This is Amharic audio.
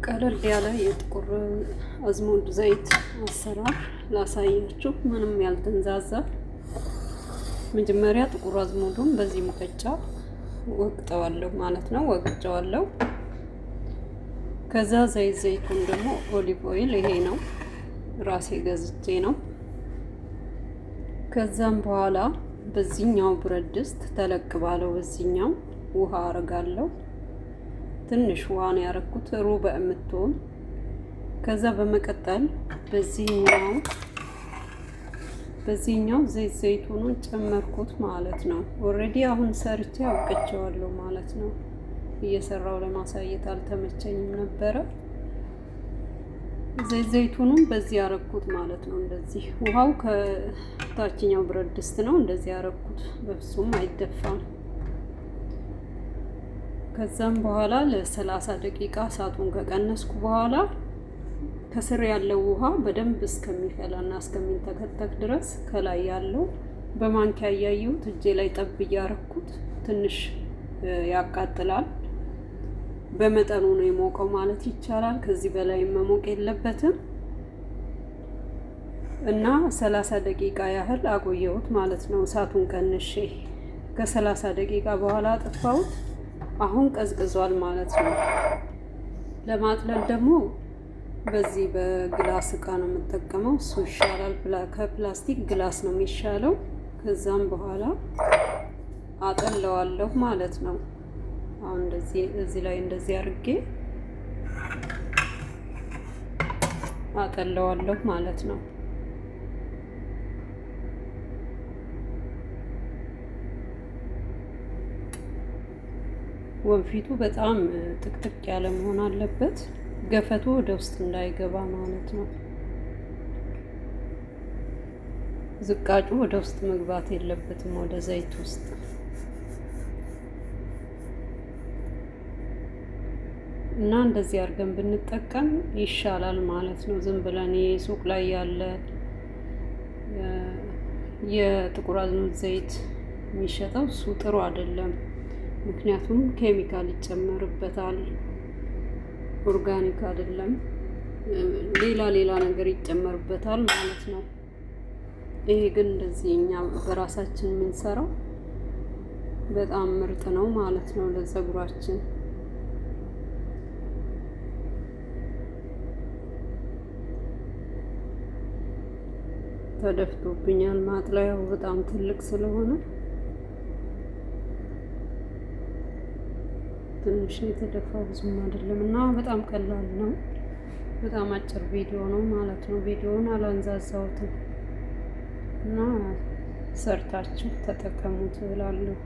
ቀለል ያለ የጥቁር አዝሙድ ዘይት አሰራር ላሳያችሁ። ምንም ያልተንዛዛ። መጀመሪያ ጥቁር አዝሙዱን በዚህ ሙቀጫ ወቅጠዋለሁ ማለት ነው። ወቅጨዋለሁ። ከዛ ዘይቱን ደግሞ ኦሊቭ ኦይል ይሄ ነው ራሴ ገዝቼ ነው። ከዛም በኋላ በዚህኛው ብረት ድስት ተለቅ ባለው በዚህኛው ውሃ አረጋለሁ። ትንሽ ውሃ ነው ያረኩት ሩብ የምትሆን። ከዛ በመቀጠል በዚህኛው ዘይቱን ጨመርኩት ማለት ነው። ኦሬዲ አሁን ሰርቼ አውቅቼዋለሁ ማለት ነው። እየሰራው ለማሳየት አልተመቸኝም ነበረ። ዘይቱንም በዚህ ያረኩት ማለት ነው። እንደዚህ ውሃው ከታችኛው ብረት ድስት ነው እንደዚህ ያረኩት። በፍጹም አይደፋም። ከዛም በኋላ ለ30 ደቂቃ እሳቱን ከቀነስኩ በኋላ ከስር ያለው ውሃ በደንብ እስከሚፈላና እስከሚንተከተክ ድረስ ከላይ ያለው በማንኪያ እያየሁት እጄ ላይ ጠብ እያረኩት። ትንሽ ያቃጥላል። በመጠኑ ነው የሞቀው ማለት ይቻላል። ከዚህ በላይ መሞቅ የለበትም እና 30 ደቂቃ ያህል አቆየሁት ማለት ነው። እሳቱን ቀንሼ ከ30 ደቂቃ በኋላ አጠፋሁት። አሁን ቀዝቅዟል ማለት ነው። ለማጥለል ደግሞ በዚህ በግላስ እቃ ነው የምጠቀመው። እሱ ይሻላል። ከፕላስቲክ ግላስ ነው የሚሻለው። ከዛም በኋላ አጠለዋለሁ ማለት ነው። አሁን እዚህ ላይ እንደዚህ አድርጌ አጠለዋለሁ ማለት ነው። ወንፊቱ በጣም ጥቅጥቅ ያለ መሆን አለበት። ገፈቱ ወደ ውስጥ እንዳይገባ ማለት ነው። ዝቃጩ ወደ ውስጥ መግባት የለበትም ወደ ዘይት ውስጥ። እና እንደዚህ አድርገን ብንጠቀም ይሻላል ማለት ነው። ዝም ብለን የሱቅ ላይ ያለ የጥቁር አዝሙድ ዘይት የሚሸጠው እሱ ጥሩ አይደለም። ምክንያቱም ኬሚካል ይጨመርበታል። ኦርጋኒክ አይደለም። ሌላ ነገር ይጨመርበታል ማለት ነው። ይሄ ግን እንደዚህ እኛ በራሳችን የምንሰራው በጣም ምርጥ ነው ማለት ነው ለፀጉራችን። ተደፍቶብኛል። ማጥለያው በጣም ትልቅ ስለሆነ ትንሽ የተደፋው ብዙም አይደለም እና በጣም ቀላል ነው። በጣም አጭር ቪዲዮ ነው ማለት ነው። ቪዲዮውን አላንዛዛሁትም እና ሰርታችሁ ተጠቀሙት እላለሁ።